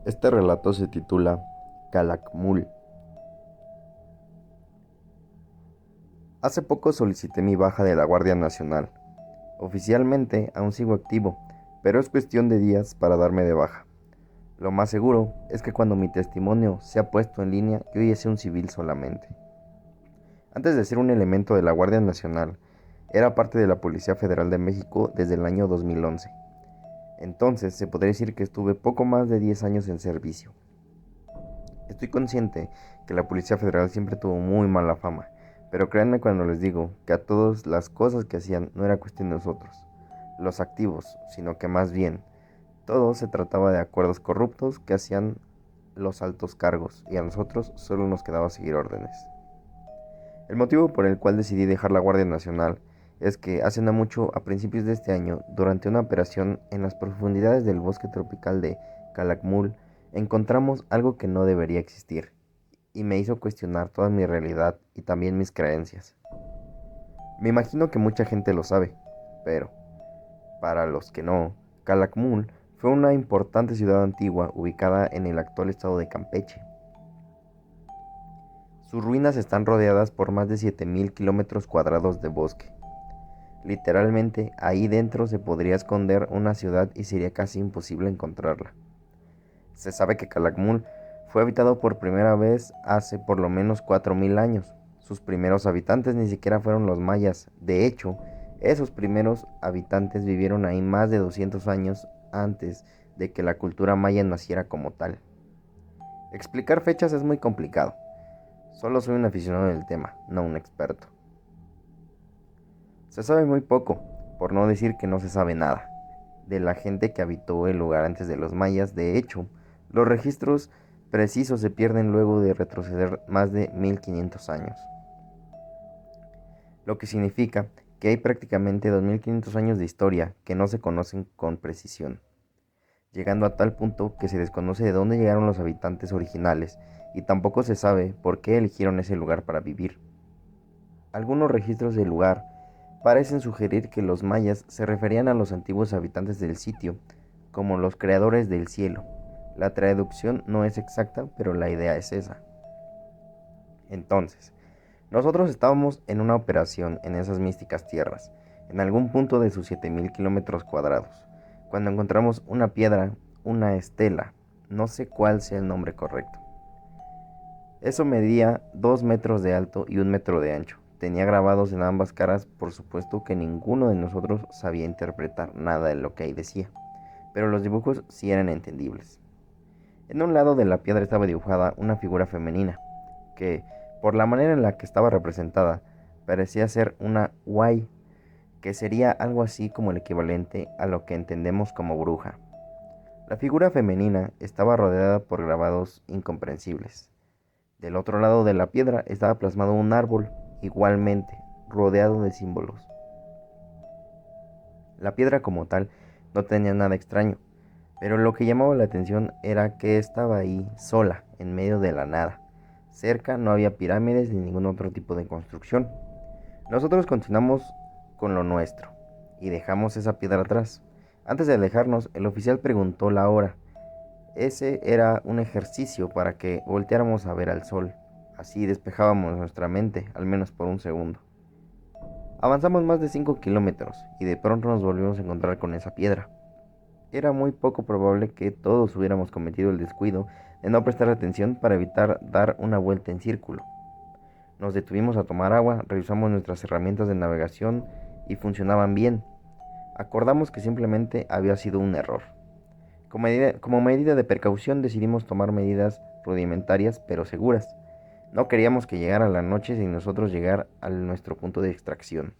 Este relato se titula Calakmul. Hace poco solicité mi baja de la Guardia Nacional. Oficialmente aún sigo activo, pero es cuestión de días para darme de baja. Lo más seguro es que cuando mi testimonio sea puesto en línea, yo ya sea un civil solamente. Antes de ser un elemento de la Guardia Nacional, era parte de la Policía Federal de México desde el año 2011. Entonces se podría decir que estuve poco más de 10 años en servicio. Estoy consciente que la Policía Federal siempre tuvo muy mala fama, pero créanme cuando les digo que a todas las cosas que hacían no era cuestión de nosotros, los activos, sino que más bien todo se trataba de acuerdos corruptos que hacían los altos cargos y a nosotros solo nos quedaba seguir órdenes. El motivo por el cual decidí dejar la Guardia Nacional es que hace no mucho, a principios de este año, durante una operación en las profundidades del bosque tropical de Calakmul, encontramos algo que no debería existir y me hizo cuestionar toda mi realidad y también mis creencias. Me imagino que mucha gente lo sabe, pero para los que no, Calakmul fue una importante ciudad antigua ubicada en el actual estado de Campeche. Sus ruinas están rodeadas por más de 7.000 kilómetros cuadrados de bosque. Literalmente, ahí dentro se podría esconder una ciudad y sería casi imposible encontrarla. Se sabe que Calakmul fue habitado por primera vez hace por lo menos 4.000 años. Sus primeros habitantes ni siquiera fueron los mayas. De hecho, esos primeros habitantes vivieron ahí más de 200 años antes de que la cultura maya naciera como tal. Explicar fechas es muy complicado. Solo soy un aficionado del tema, no un experto. Se sabe muy poco, por no decir que no se sabe nada, de la gente que habitó el lugar antes de los mayas. De hecho, los registros precisos se pierden luego de retroceder más de 1500 años. Lo que significa que hay prácticamente 2500 años de historia que no se conocen con precisión, llegando a tal punto que se desconoce de dónde llegaron los habitantes originales y tampoco se sabe por qué eligieron ese lugar para vivir. Algunos registros del lugar parecen sugerir que los mayas se referían a los antiguos habitantes del sitio como los creadores del cielo. La traducción no es exacta, pero la idea es esa. Entonces, nosotros estábamos en una operación en esas místicas tierras, en algún punto de sus 7.000 kilómetros cuadrados, cuando encontramos una piedra, una estela, no sé cuál sea el nombre correcto. Eso medía 2 metros de alto y 1 metro de ancho. Tenía grabados en ambas caras, por supuesto que ninguno de nosotros sabía interpretar nada de lo que ahí decía, pero los dibujos sí eran entendibles. En un lado de la piedra estaba dibujada una figura femenina, que, por la manera en la que estaba representada, parecía ser una Wai, que sería algo así como el equivalente a lo que entendemos como bruja. La figura femenina estaba rodeada por grabados incomprensibles. Del otro lado de la piedra estaba plasmado un árbol, igualmente, rodeado de símbolos. La piedra como tal no tenía nada extraño, pero lo que llamaba la atención era que estaba ahí, sola, en medio de la nada. Cerca no había pirámides ni ningún otro tipo de construcción. Nosotros continuamos con lo nuestro y dejamos esa piedra atrás. Antes de alejarnos, el oficial preguntó la hora. Ese era un ejercicio para que volteáramos a ver al sol. Así despejábamos nuestra mente, al menos por un segundo. Avanzamos más de 5 kilómetros y de pronto nos volvimos a encontrar con esa piedra. Era muy poco probable que todos hubiéramos cometido el descuido de no prestar atención para evitar dar una vuelta en círculo. Nos detuvimos a tomar agua, revisamos nuestras herramientas de navegación y funcionaban bien. Acordamos que simplemente había sido un error. Como medida de precaución decidimos tomar medidas rudimentarias pero seguras. No queríamos que llegara la noche sin nosotros llegar a nuestro punto de extracción.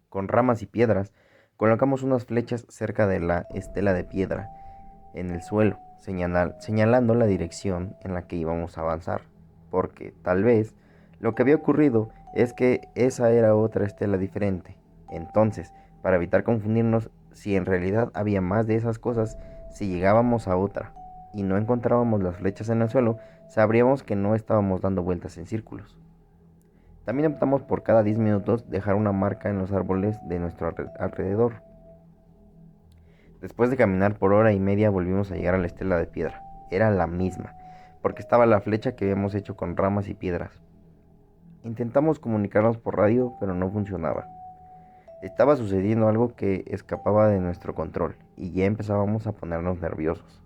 Con ramas y piedras colocamos unas flechas cerca de la estela de piedra en el suelo, señalando la dirección en la que íbamos a avanzar, porque tal vez lo que había ocurrido es que esa era otra estela diferente. Entonces, para evitar confundirnos si en realidad había más de esas cosas, si llegábamos a otra y no encontrábamos las flechas en el suelo, sabríamos que no estábamos dando vueltas en círculos. También optamos por cada 10 minutos dejar una marca en los árboles de nuestro alrededor. Después de caminar por hora y media volvimos a llegar a la estela de piedra. era la misma, porque estaba la flecha que habíamos hecho con ramas y piedras. Intentamos comunicarnos por radio, pero no funcionaba. Estaba sucediendo algo que escapaba de nuestro control y ya empezábamos a ponernos nerviosos.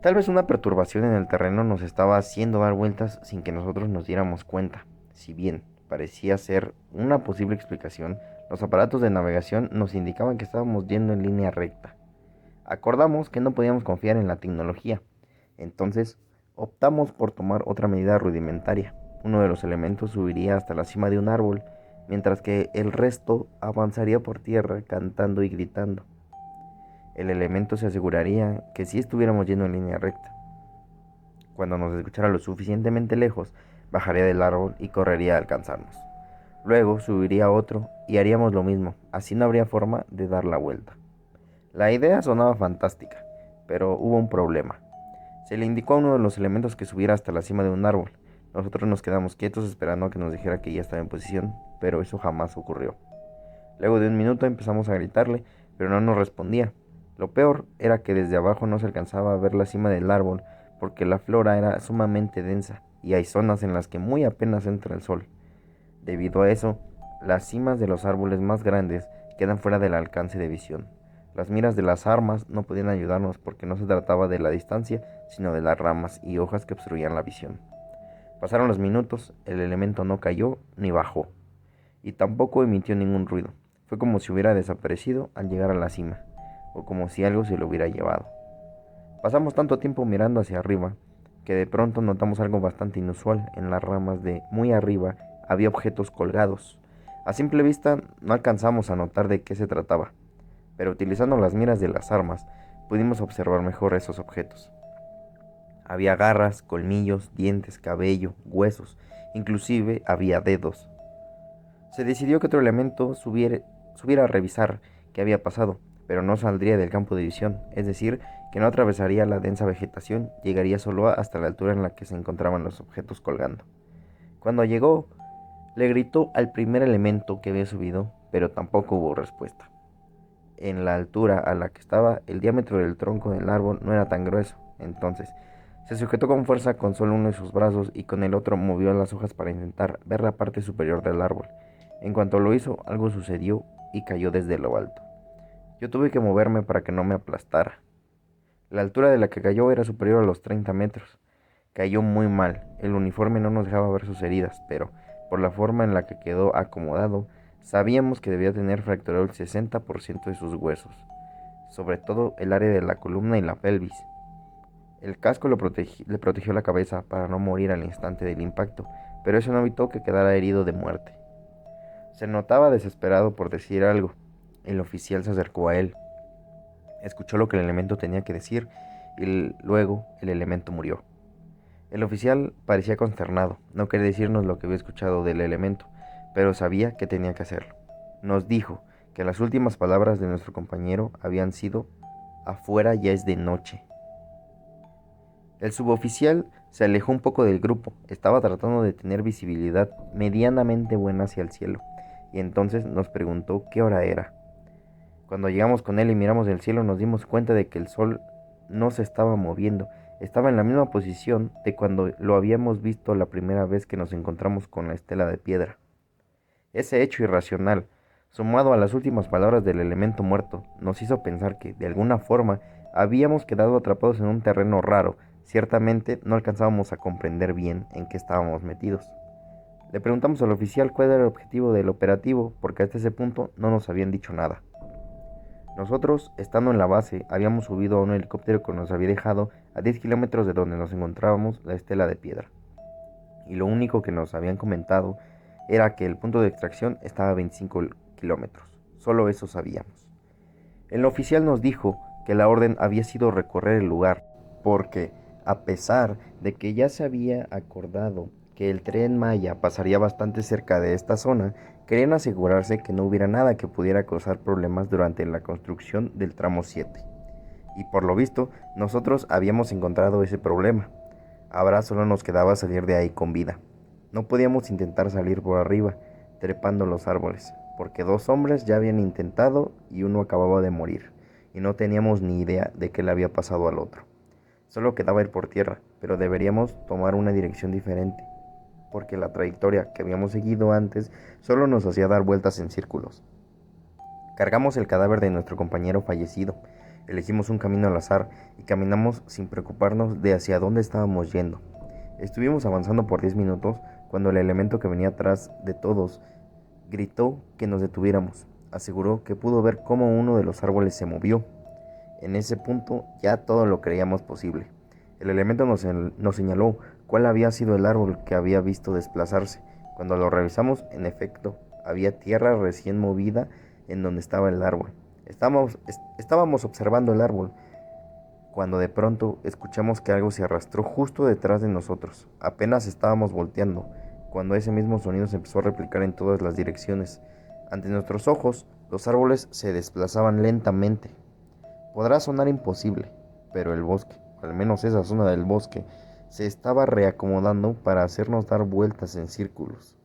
Tal vez una perturbación en el terreno nos estaba haciendo dar vueltas sin que nosotros nos diéramos cuenta. Si bien parecía ser una posible explicación, los aparatos de navegación nos indicaban que estábamos yendo en línea recta. Acordamos que no podíamos confiar en la tecnología, entonces optamos por tomar otra medida rudimentaria. Uno de los elementos subiría hasta la cima de un árbol, mientras que el resto avanzaría por tierra cantando y gritando. El elemento se aseguraría que sí estuviéramos yendo en línea recta. Cuando nos escuchara lo suficientemente lejos, bajaría del árbol y correría a alcanzarnos. Luego subiría otro y haríamos lo mismo, así no habría forma de dar la vuelta. La idea sonaba fantástica, pero hubo un problema. Se le indicó a uno de los elementos que subiera hasta la cima de un árbol. Nosotros nos quedamos quietos esperando a que nos dijera que ya estaba en posición, pero eso jamás ocurrió. Luego de un minuto empezamos a gritarle, pero no nos respondía. Lo peor era que desde abajo no se alcanzaba a ver la cima del árbol porque la flora era sumamente densa y hay zonas en las que muy apenas entra el sol. Debido a eso, las cimas de los árboles más grandes quedan fuera del alcance de visión. Las miras de las armas no podían ayudarnos porque no se trataba de la distancia, sino de las ramas y hojas que obstruían la visión. Pasaron los minutos, el elemento no cayó ni bajó, y tampoco emitió ningún ruido. Fue como si hubiera desaparecido al llegar a la cima, o como si algo se lo hubiera llevado. Pasamos tanto tiempo mirando hacia arriba, que de pronto notamos algo bastante inusual. En las ramas de muy arriba había objetos colgados. A simple vista no alcanzamos a notar de qué se trataba, pero utilizando las miras de las armas pudimos observar mejor esos objetos. Había garras, colmillos, dientes, cabello, huesos, inclusive había dedos. Se decidió que otro elemento subiera a revisar qué había pasado, pero no saldría del campo de visión, es decir, que no atravesaría la densa vegetación, llegaría solo hasta la altura en la que se encontraban los objetos colgando. Cuando llegó, le gritó al primer elemento que había subido, pero tampoco hubo respuesta. En la altura a la que estaba, el diámetro del tronco del árbol no era tan grueso, entonces se sujetó con fuerza con solo uno de sus brazos y con el otro movió las hojas para intentar ver la parte superior del árbol. En cuanto lo hizo, algo sucedió y cayó desde lo alto. Yo tuve que moverme para que no me aplastara. La altura de la que cayó era superior a los 30 metros. Cayó muy mal, el uniforme no nos dejaba ver sus heridas, pero por la forma en la que quedó acomodado, sabíamos que debía tener fracturado el 60% de sus huesos, sobre todo el área de la columna y la pelvis. El casco le protegió la cabeza para no morir al instante del impacto, pero eso no evitó que quedara herido de muerte. Se notaba desesperado por decir algo. El oficial se acercó a él. Escuchó lo que el elemento tenía que decir y luego el elemento murió. El oficial parecía consternado. No quería decirnos lo que había escuchado del elemento, pero sabía que tenía que hacerlo. Nos dijo que las últimas palabras de nuestro compañero habían sido: "Afuera ya es de noche". El suboficial se alejó un poco del grupo. Estaba tratando de tener visibilidad medianamente buena hacia el cielo, y entonces nos preguntó qué hora era. Cuando llegamos con él y miramos el cielo, nos dimos cuenta de que el sol no se estaba moviendo. Estaba en la misma posición de cuando lo habíamos visto la primera vez que nos encontramos con la estela de piedra. Ese hecho irracional, sumado a las últimas palabras del elemento muerto, nos hizo pensar que, de alguna forma, habíamos quedado atrapados en un terreno raro. Ciertamente no alcanzábamos a comprender bien en qué estábamos metidos. Le preguntamos al oficial cuál era el objetivo del operativo, porque hasta ese punto no nos habían dicho nada. Nosotros, estando en la base, habíamos subido a un helicóptero que nos había dejado a 10 kilómetros de donde nos encontrábamos la estela de piedra. Y lo único que nos habían comentado era que el punto de extracción estaba a 25 kilómetros. Solo eso sabíamos. El oficial nos dijo que la orden había sido recorrer el lugar, porque, a pesar de que ya se había acordado que el tren Maya pasaría bastante cerca de esta zona, querían asegurarse que no hubiera nada que pudiera causar problemas durante la construcción del tramo 7. Y por lo visto, nosotros habíamos encontrado ese problema. Ahora solo nos quedaba salir de ahí con vida. No podíamos intentar salir por arriba, trepando los árboles, porque 2 hombres ya habían intentado y uno acababa de morir, y no teníamos ni idea de qué le había pasado al otro. Solo quedaba ir por tierra, pero deberíamos tomar una dirección diferente, porque la trayectoria que habíamos seguido antes solo nos hacía dar vueltas en círculos. Cargamos el cadáver de nuestro compañero fallecido, elegimos un camino al azar y caminamos sin preocuparnos de hacia dónde estábamos yendo. Estuvimos avanzando por 10 minutos cuando el elemento que venía atrás de todos gritó que nos detuviéramos. Aseguró que pudo ver cómo uno de los árboles se movió. En ese punto ya todo lo creíamos posible. El elemento nos señaló cuál había sido el árbol que había visto desplazarse. Cuando lo revisamos, en efecto, había tierra recién movida en donde estaba el árbol. Estábamos observando el árbol cuando de pronto escuchamos que algo se arrastró justo detrás de nosotros. Apenas estábamos volteando cuando ese mismo sonido se empezó a replicar en todas las direcciones. Ante nuestros ojos, los árboles se desplazaban lentamente. Podrá sonar imposible, pero el bosque, al menos esa zona del bosque, se estaba reacomodando para hacernos dar vueltas en círculos.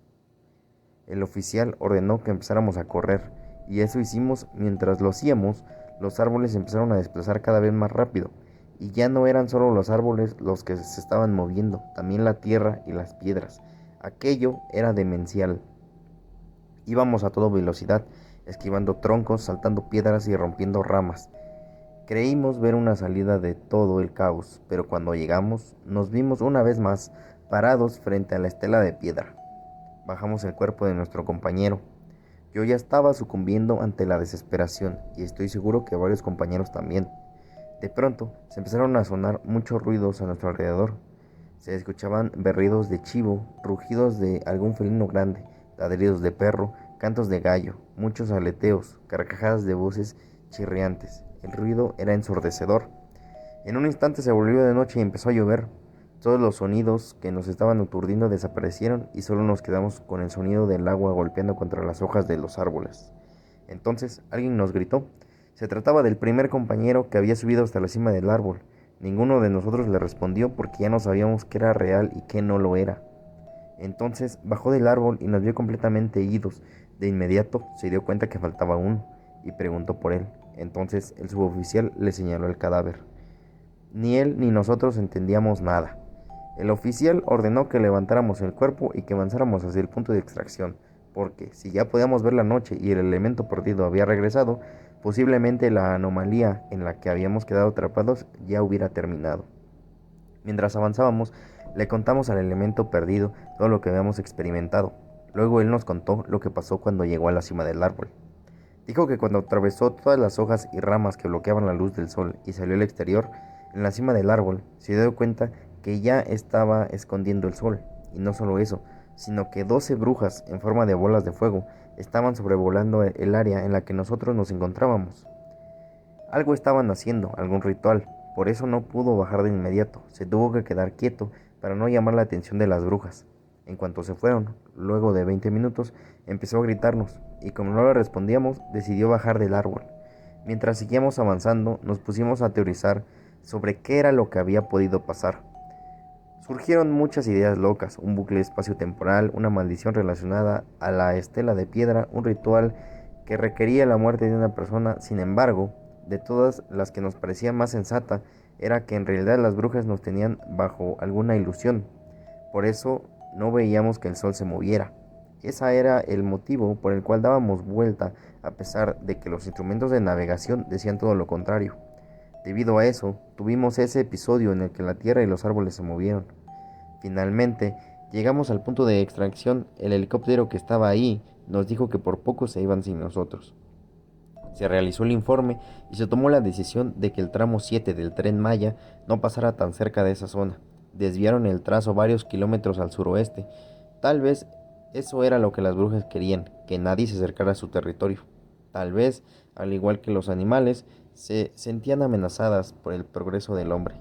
El oficial ordenó que empezáramos a correr, y eso hicimos. Mientras lo hacíamos, los árboles empezaron a desplazar cada vez más rápido, y ya no eran solo los árboles los que se estaban moviendo, también la tierra y las piedras. Aquello era demencial. Íbamos a toda velocidad, esquivando troncos, saltando piedras y rompiendo ramas. Creímos ver una salida de todo el caos, pero cuando llegamos, nos vimos una vez más parados frente a la estela de piedra. Bajamos el cuerpo de nuestro compañero. Yo ya estaba sucumbiendo ante la desesperación, y estoy seguro que varios compañeros también. De pronto, se empezaron a sonar muchos ruidos a nuestro alrededor. Se escuchaban berridos de chivo, rugidos de algún felino grande, ladridos de perro, cantos de gallo, muchos aleteos, carcajadas de voces chirriantes. El ruido era ensordecedor. En un instante se volvió de noche y empezó a llover. Todos los sonidos que nos estaban aturdiendo desaparecieron y solo nos quedamos con el sonido del agua golpeando contra las hojas de los árboles. Entonces alguien nos gritó. Se trataba del primer compañero que había subido hasta la cima del árbol. Ninguno de nosotros le respondió porque ya no sabíamos qué era real y qué no lo era. Entonces bajó del árbol y nos vio completamente idos. De inmediato se dio cuenta que faltaba uno y preguntó por él. Entonces el suboficial le señaló el cadáver. Ni él ni nosotros entendíamos nada. El oficial ordenó que levantáramos el cuerpo y que avanzáramos hacia el punto de extracción, porque si ya podíamos ver la noche y el elemento perdido había regresado, posiblemente la anomalía en la que habíamos quedado atrapados ya hubiera terminado. Mientras avanzábamos, le contamos al elemento perdido todo lo que habíamos experimentado. Luego él nos contó lo que pasó cuando llegó a la cima del árbol. Dijo que cuando atravesó todas las hojas y ramas que bloqueaban la luz del sol y salió al exterior, en la cima del árbol, se dio cuenta que ya estaba escondiendo el sol. Y no solo eso, sino que 12 brujas en forma de bolas de fuego estaban sobrevolando el área en la que nosotros nos encontrábamos. Algo estaban haciendo, algún ritual, por eso no pudo bajar de inmediato, se tuvo que quedar quieto para no llamar la atención de las brujas. En cuanto se fueron, luego de 20 minutos, empezó a gritarnos, y como no le respondíamos, decidió bajar del árbol. Mientras seguíamos avanzando, nos pusimos a teorizar sobre qué era lo que había podido pasar. Surgieron muchas ideas locas, un bucle espacio-temporal, una maldición relacionada a la estela de piedra, un ritual que requería la muerte de una persona. Sin embargo, de todas las que nos parecía más sensata, era que en realidad las brujas nos tenían bajo alguna ilusión. Por eso no veíamos que el sol se moviera. Ese era el motivo por el cual dábamos vuelta, a pesar de que los instrumentos de navegación decían todo lo contrario. Debido a eso, tuvimos ese episodio en el que la tierra y los árboles se movieron. Finalmente, llegamos al punto de extracción. El helicóptero que estaba ahí nos dijo que por poco se iban sin nosotros. Se realizó el informe y se tomó la decisión de que el tramo 7 del Tren Maya no pasara tan cerca de esa zona. Desviaron el trazo varios kilómetros al suroeste. Tal vez eso era lo que las brujas querían, que nadie se acercara a su territorio. Tal vez, al igual que los animales, se sentían amenazadas por el progreso del hombre.